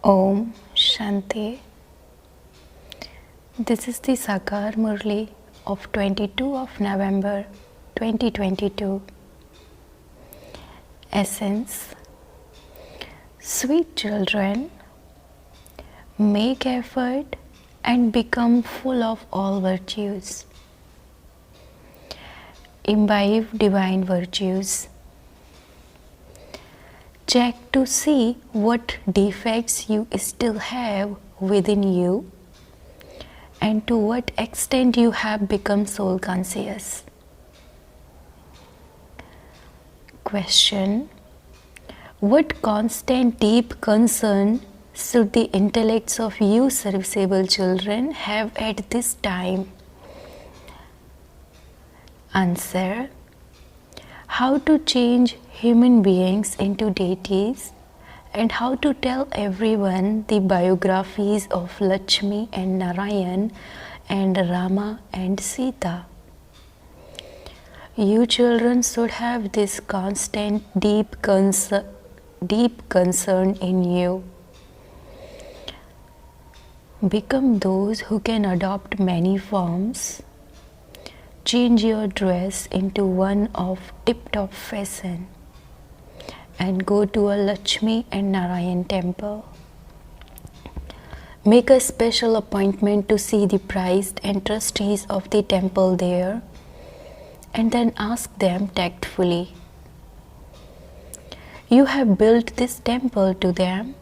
Om Shanti. This is the Sakar Murli of 22 of November 2022. Essence. Sweet children, make effort and become full of all virtues. Imbibe divine virtues. Check to see what defects you still have within you and to what extent you have become soul conscious. Question. What constant deep concern should the intellects of you serviceable children have at this time? Answer. How to change human beings into deities and how to tell everyone the biographies of Lakshmi and Narayan and Rama and Sita. You children should have this constant deep concern in you. Become those who can adopt many forms. Change your dress into one of tip-top fashion and go to a Lakshmi and Narayan temple. Make a special appointment to see the prized and trustees of the temple there and then ask them tactfully. You have built this temple to them,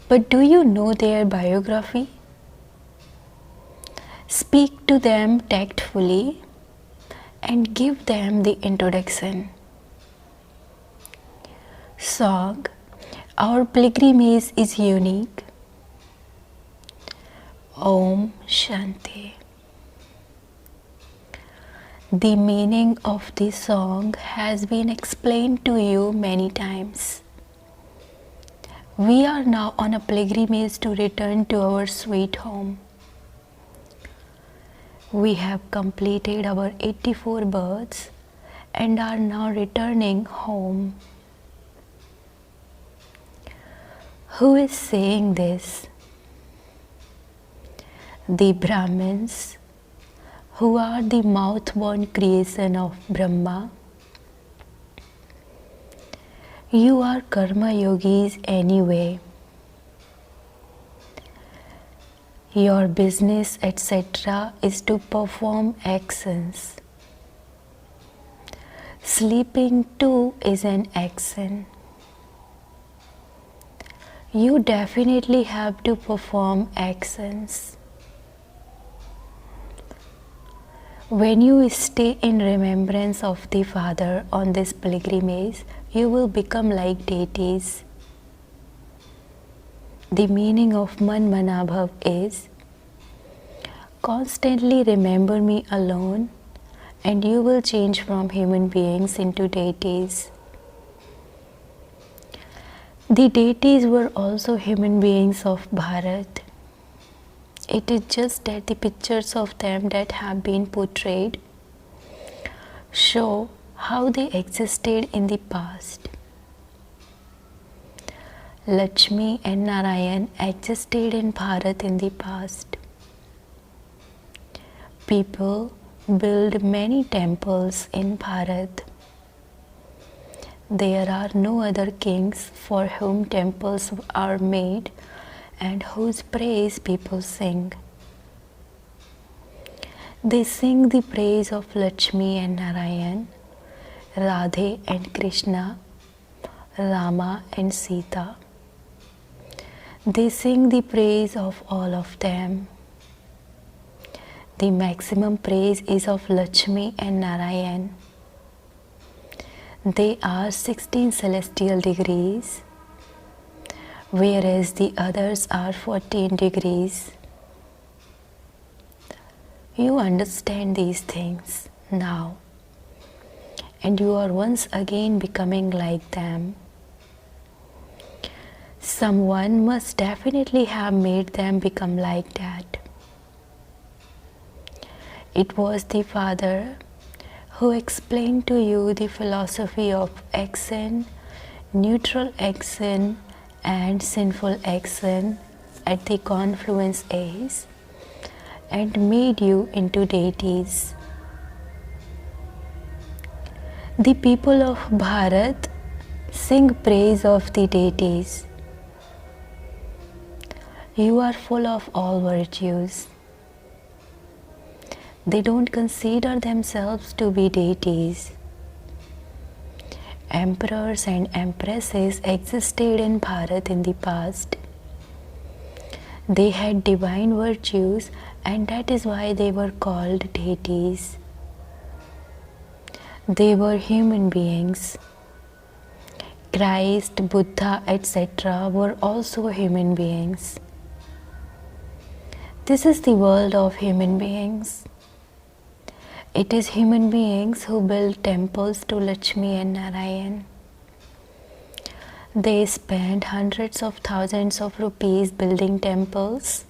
but do you know their biography? Speak to them tactfully and give them the introduction. Song. Our pilgrimage is unique. Om Shanti. The meaning of this song has been explained to you many times. We are now on a pilgrimage to return to our sweet home. We have completed our 84 births and are now returning home. Who is saying this? The Brahmins, who are the mouth-born creation of Brahma. You are karma yogis anyway. Your business, etc., is to perform actions. Sleeping too is an action. You definitely have to perform actions. When you stay in remembrance of the Father on this pilgrimage, you will become like deities. The meaning of Man Manabhav is constantly remember me alone and you will change from human beings into deities. The deities were also human beings of Bharat. It is just that the pictures of them that have been portrayed show how they existed in the past. Lakshmi and Narayan existed in Bharat in the past. People build many temples in Bharat. There are no other kings for whom temples are made and whose praise people sing. They sing the praise of Lakshmi and Narayan, Radhe and Krishna, Rama and Sita. They sing the praise of all of them. The maximum praise is of Lakshmi and Narayan. They are 16 celestial degrees, whereas the others are 14 degrees. You understand these things now, and you are once again becoming like them. Someone must definitely have made them become like that. It was the Father who explained to you the philosophy of action, neutral action and sinful action at the confluence is and made you into deities. The people of Bharat sing praise of the deities. You are full of all virtues. They don't consider themselves to be deities. Emperors and empresses existed in Bharat in the past. They had divine virtues, and that is why they were called deities. They were human beings. Christ, Buddha, etc. were also human beings. This is the world of human beings. It is human beings who build temples to Lakshmi and Narayan. They spend hundreds of thousands of rupees building temples,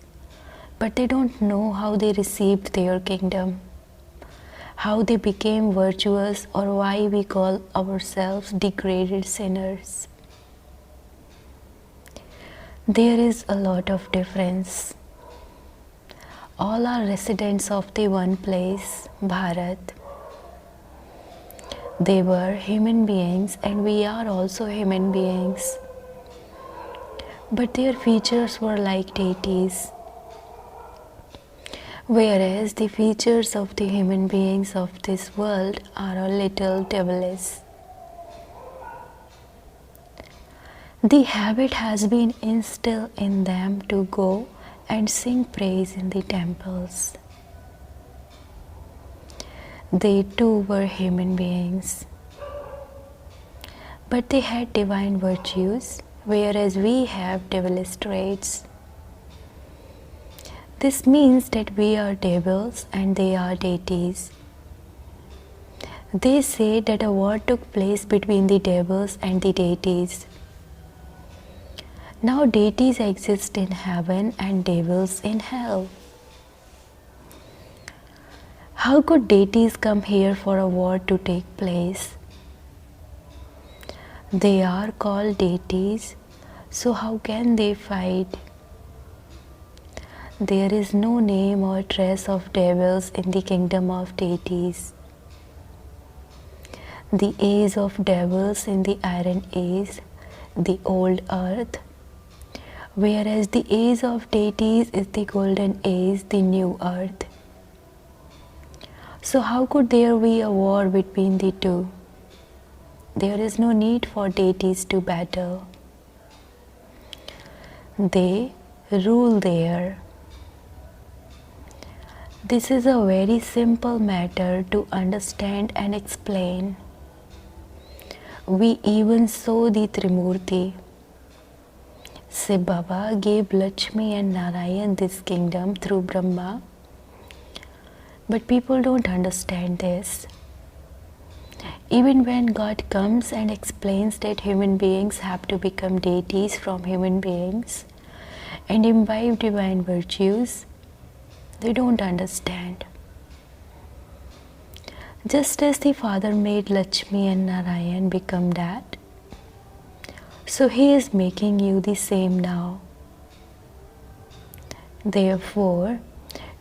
but they don't know how they received their kingdom, how they became virtuous, or why we call ourselves degraded sinners. There is a lot of difference. All are residents of the one place, Bharat. They were human beings and we are also human beings. But their features were like deities. Whereas the features of the human beings of this world are a little devilish. The habit has been instilled in them to go and sing praise in the temples. They too were human beings, but they had divine virtues, whereas we have devilish traits. This means that we are devils and they are deities. They say that a war took place between the devils and the deities. Now deities exist in heaven and devils in hell. How could deities come here for a war to take place? They are called deities, so how can they fight? There is no name or trace of devils in the kingdom of deities. The age of devils in the Iron Age, the old earth, whereas the age of deities is the golden age, the new earth. So how could there be a war between the two? There is no need for deities to battle. They rule there. This is a very simple matter to understand and explain. We even saw the Trimurti. Shiv Baba gave Lakshmi and Narayan this kingdom through Brahma. But people don't understand this. Even when God comes and explains that human beings have to become deities from human beings and imbibe divine virtues, they don't understand. Just as the Father made Lakshmi and Narayan become that, so He is making you the same now. Therefore,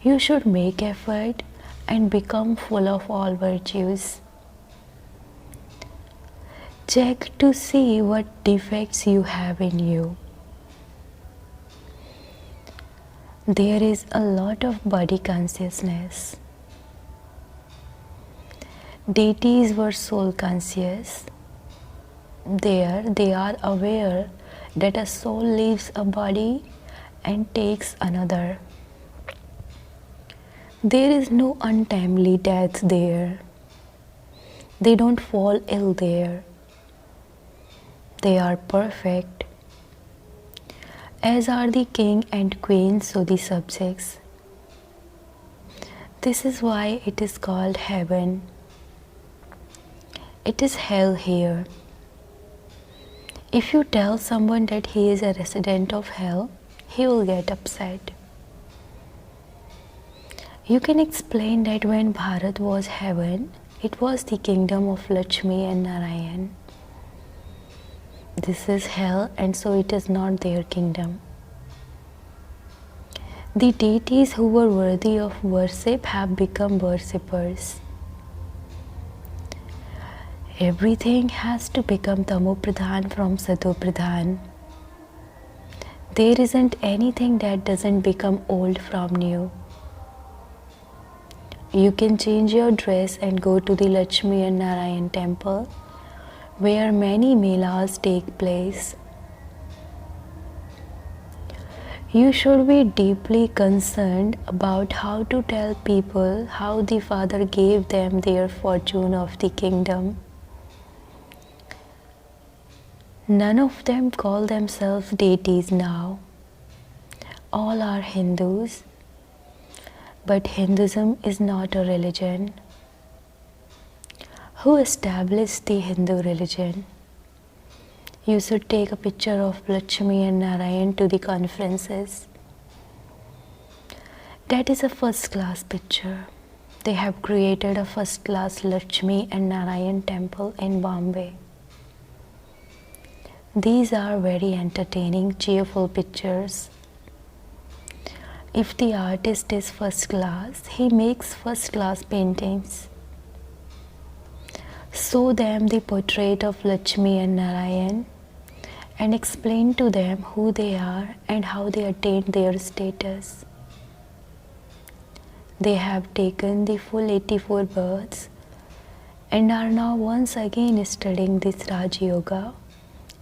you should make effort and become full of all virtues. Check to see what defects you have in you. There is a lot of body consciousness. Deities were soul conscious. There they are aware that a soul leaves a body and takes another. There is no untimely death there. They don't fall ill there. They are perfect. As are the king and queen, so the subjects. This is why it is called heaven. It is hell here. If you tell someone that he is a resident of hell, he will get upset. You can explain that when Bharat was heaven, it was the kingdom of Lakshmi and Narayan. This is hell, and so it is not their kingdom. The deities who were worthy of worship have become worshippers. Everything has to become Tamopradhan from Satopradhan. There isn't anything that doesn't become old from new. You can change your dress and go to the Lakshmi and Narayan temple, where many melas take place. You should be deeply concerned about how to tell people how the Father gave them their fortune of the kingdom. None of them call themselves deities now. All are Hindus, but Hinduism is not a religion. Who established the Hindu religion? You should take a picture of Lakshmi and Narayan to the conferences. That is a first class picture. They have created a first class Lakshmi and Narayan temple in Bombay. These are very entertaining, cheerful pictures. If the artist is first class, he makes first class paintings. Show them the portrait of Lakshmi and Narayan and explain to them who they are and how they attained their status. They have taken the full 84 births and are now once again studying this Raj Yoga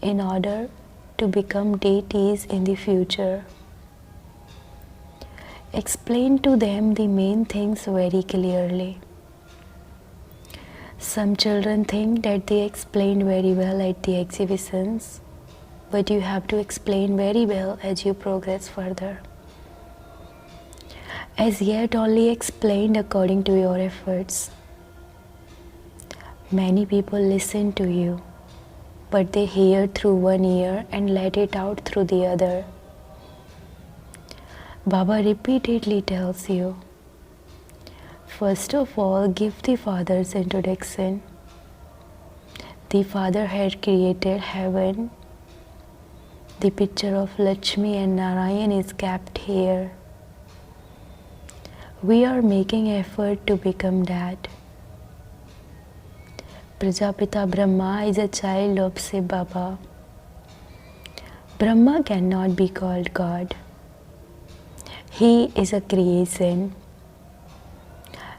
in order to become deities in the future. Explain to them the main things very clearly. Some children think that they explained very well at the exhibitions, but you have to explain very well as you progress further. As yet only explained according to your efforts. Many people listen to you, but they hear through one ear and let it out through the other. Baba repeatedly tells you, first of all, give the Father's introduction. The Father had created heaven. The picture of Lakshmi and Narayan is kept here. We are making effort to become that. Prajapita Brahma is a child of Shiv Baba. Brahma cannot be called God. He is a creation.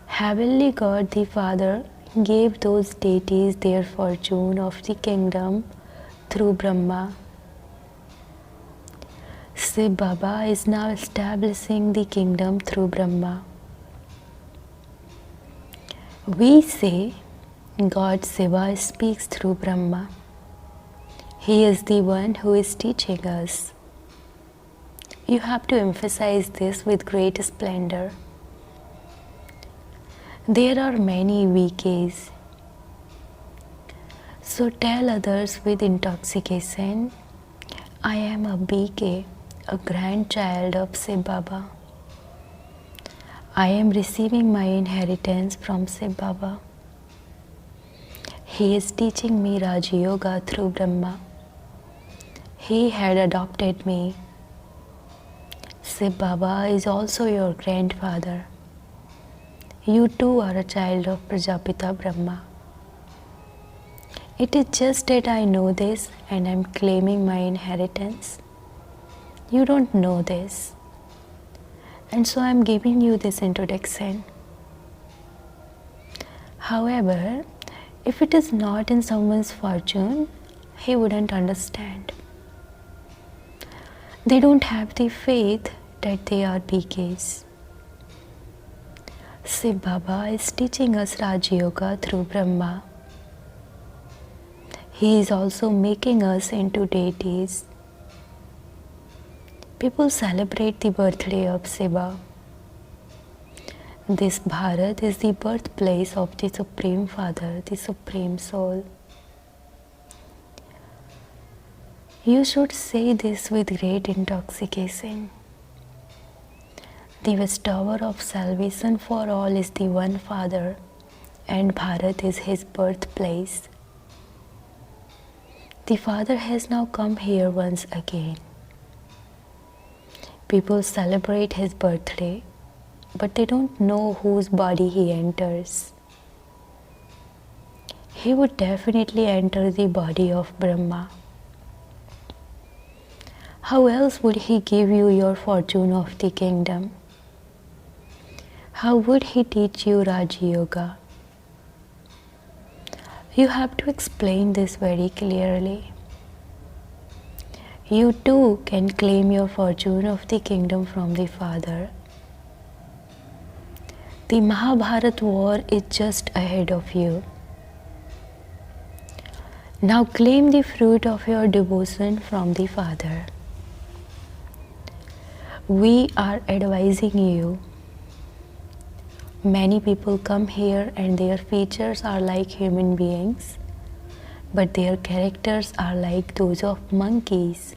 Heavenly God the Father gave those deities their fortune of the kingdom through Brahma. Shiv Baba is now establishing the kingdom through Brahma. We say God Shiva speaks through Brahma. He is the one who is teaching us. You have to emphasize this with great splendor. There are many VKs. So tell others with intoxication, I am a BK, a grandchild of Shiv Baba. I am receiving my inheritance from Shiv Baba. He is teaching me Raj Yoga through Brahma. He had adopted me. Shiv Baba is also your grandfather. You too are a child of Prajapita Brahma. It is just that I know this and I am claiming my inheritance. You don't know this. And so I am giving you this introduction. However, if it is not in someone's fortune, he wouldn't understand. They don't have the faith that they are BKs. Shiv Baba is teaching us Raj Yoga through Brahma. He is also making us into deities. People celebrate the birthday of Shiva. This Bharat is the birthplace of the Supreme Father, the Supreme Soul. You should say this with great intoxication. The bestower of salvation for all is the one Father, and Bharat is his birthplace. The Father has now come here once again. People celebrate his birthday, but they don't know whose body he enters. He would definitely enter the body of Brahma. How else would he give you your fortune of the kingdom? How would he teach you Raja Yoga? You have to explain this very clearly. You too can claim your fortune of the kingdom from the Father. The Mahabharat war is just ahead of you. Now claim the fruit of your devotion from the Father. We are advising you. Many people come here and their features are like human beings, but their characters are like those of monkeys.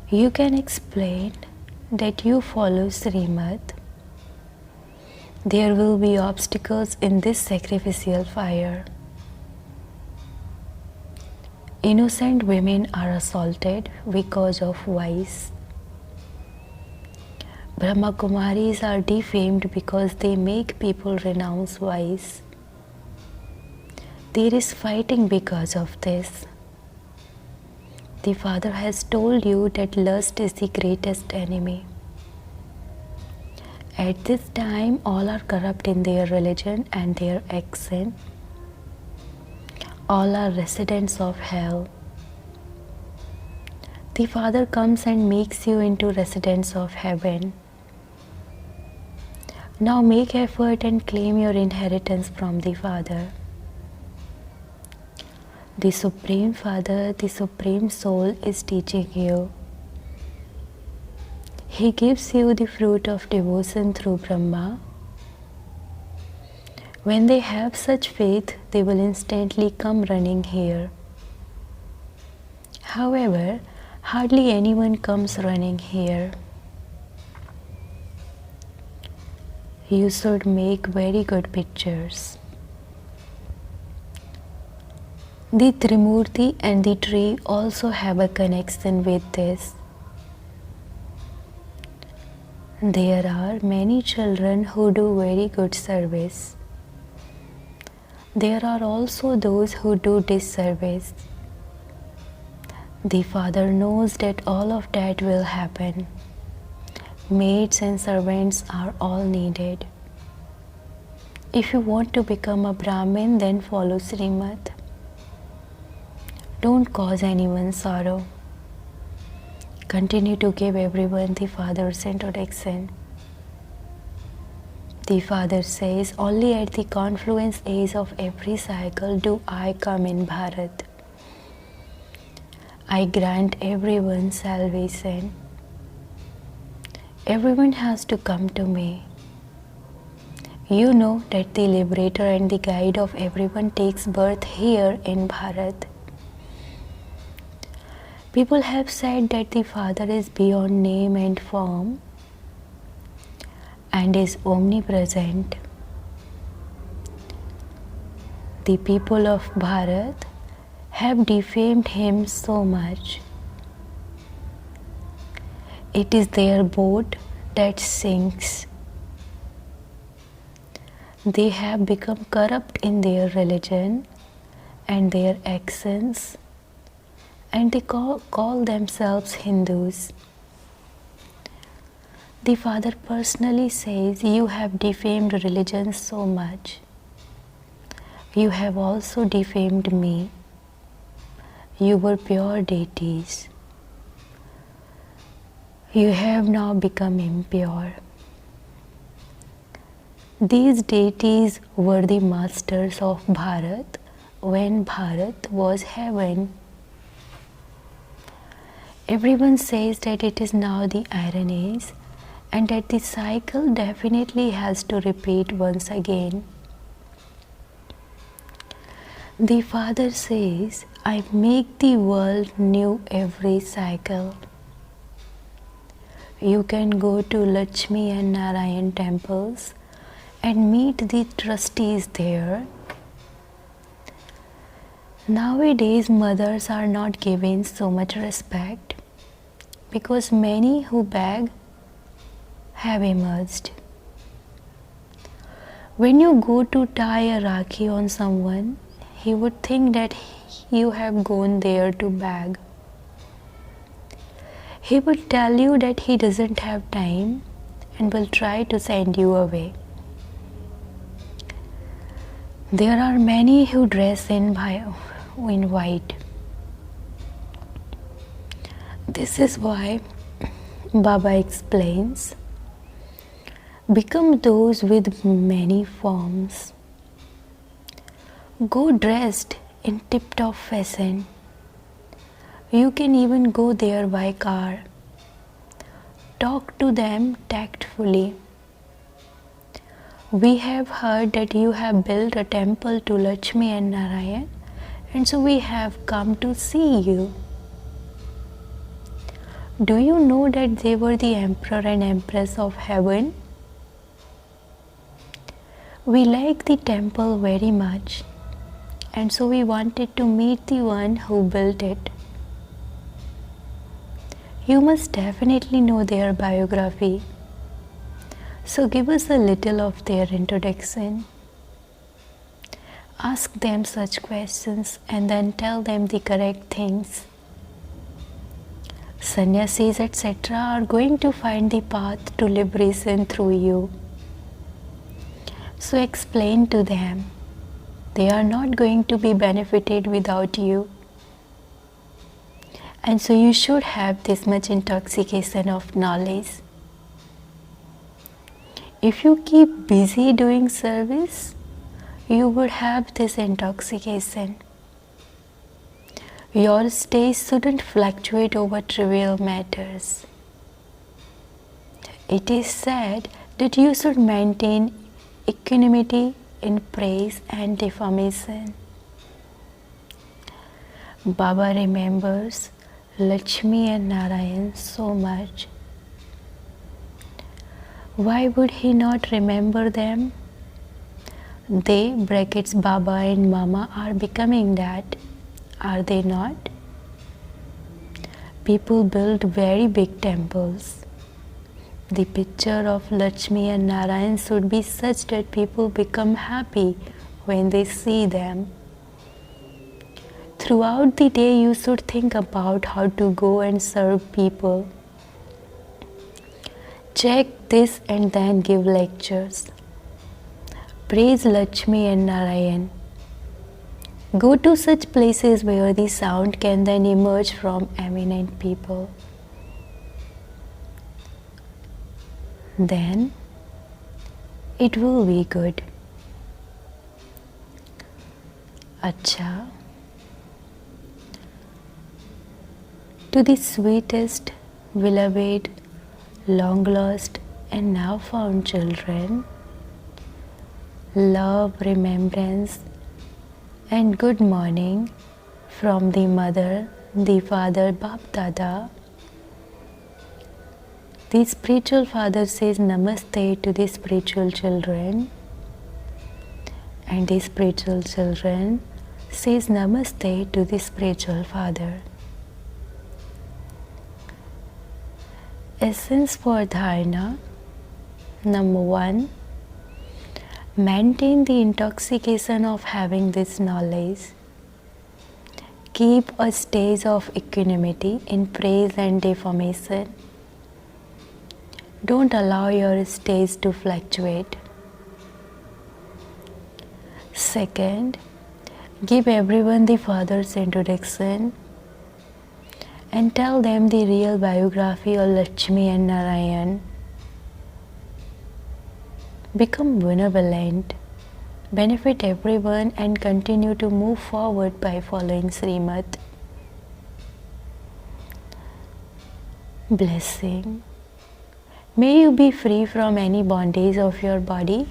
You can explain that you follow Srimad. There will be obstacles in this sacrificial fire. Innocent women are assaulted because of vice. Brahma Kumaris are defamed because they make people renounce vice. There is fighting because of this. The Father has told you that lust is the greatest enemy. At this time, all are corrupt in their religion and their action. All are residents of hell. The Father comes and makes you into residents of heaven. Now make effort and claim your inheritance from the Father. The Supreme Father, the Supreme Soul is teaching you. He gives you the fruit of devotion through Brahma. When they have such faith, they will instantly come running here. However, hardly anyone comes running here. You should make very good pictures. The Trimurti and the tree also have a connection with this. There are many children who do very good service. There are also those who do disservice. The Father knows that all of that will happen. Maids and servants are all needed. If you want to become a Brahmin, then follow Srimad. Don't cause anyone sorrow. Continue to give everyone the Father's introduction. The Father says, only at the confluence age of every cycle do I come in Bharat. I grant everyone salvation. Everyone has to come to me. You know that the liberator and the guide of everyone takes birth here in Bharat. People have said that the Father is beyond name and form and is omnipresent. The people of Bharat have defamed him so much. It is their boat that sinks. They have become corrupt in their religion and their actions, and they call themselves Hindus. The Father personally says, you have defamed religion so much. You have also defamed me. You were pure deities. You have now become impure. These deities were the masters of Bharat when Bharat was heaven. Everyone says that it is now the iron age and that the cycle definitely has to repeat once again. The Father says, I make the world new every cycle. You can go to Lakshmi and Narayan temples and meet the trustees there. Nowadays, mothers are not given so much respect because many who beg have emerged. When you go to tie a rakhi on someone, he would think that you have gone there to beg. He would tell you that he doesn't have time and will try to send you away. There are many who dress in white. This is why Baba explains, become those with many forms. Go dressed in tip-top fashion. You can even go there by car. Talk to them tactfully. We have heard that you have built a temple to Lakshmi and Narayan, and so we have come to see you. Do you know that they were the emperor and empress of heaven? We like the temple very much, and so we wanted to meet the one who built it. You must definitely know their biography. So give us a little of their introduction. Ask them such questions and then tell them the correct things. Sannyasis, etc. are going to find the path to liberation through you. So explain to them. They are not going to be benefited without you. And so you should have this much intoxication of knowledge. If you keep busy doing service, you would have this intoxication. Your state shouldn't fluctuate over trivial matters. It is said that you should maintain equanimity in praise and defamation. Baba remembers Lakshmi and Narayan so much. Why would he not remember them? They, brackets Baba and Mama, are becoming that, are they not? People build very big temples. The picture of Lakshmi and Narayan should be such that people become happy when they see them. Throughout the day, you should think about how to go and serve people. Check this and then give lectures. Praise Lakshmi and Narayan. Go to such places where the sound can then emerge from eminent people. Then it will be good. Acha. To the sweetest, beloved, long lost and now found children, love, remembrance and good morning from the mother, the father, Bap Dada. The spiritual father says namaste to the spiritual children, and the spiritual children says namaste to the spiritual father. Essence for dharana. Number 1. Maintain the intoxication of having this knowledge. Keep a stage of equanimity in praise and defamation. Don't allow your stage to fluctuate. Second, give everyone the Father's introduction and tell them the real biography of Lakshmi and Narayan. Become benevolent, benefit everyone and continue to move forward by following Srimad. Blessing. May you be free from any bondage of your body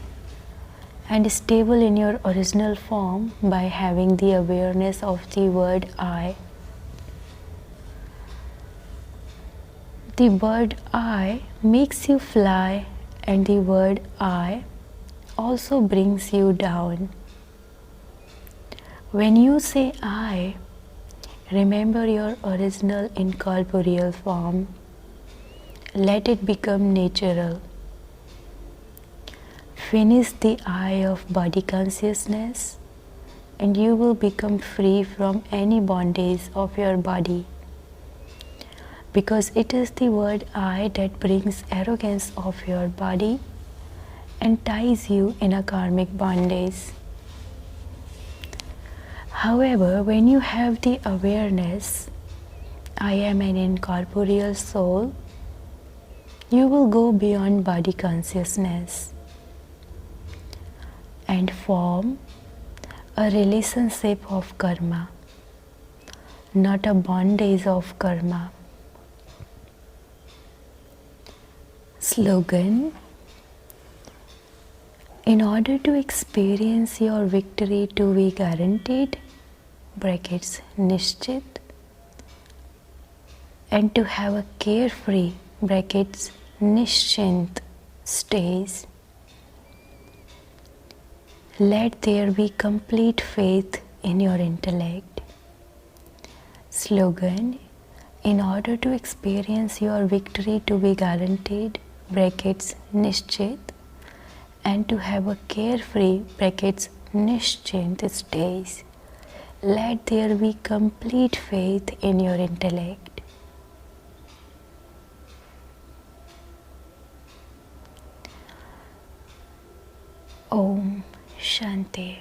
and stable in your original form by having the awareness of the word I. The word I makes you fly, and the word I also brings you down. When you say I, remember your original incorporeal form. Let it become natural. Finish the I of body consciousness and you will become free from any bondage of your body. Because it is the word I that brings arrogance of your body and ties you in a karmic bondage. However, when you have the awareness, I am an incorporeal soul, you will go beyond body consciousness and form a relationship of karma, not a bondage of karma. Slogan: in order to experience your victory to be guaranteed, brackets nishchit, and to have a carefree, brackets nishchint, stage, let there be complete faith in your intellect. Slogan: in order to experience your victory to be guaranteed, brackets nishchit, and to have a carefree, brackets nishchint, stage, let there be complete faith in your intellect. Om Shanti.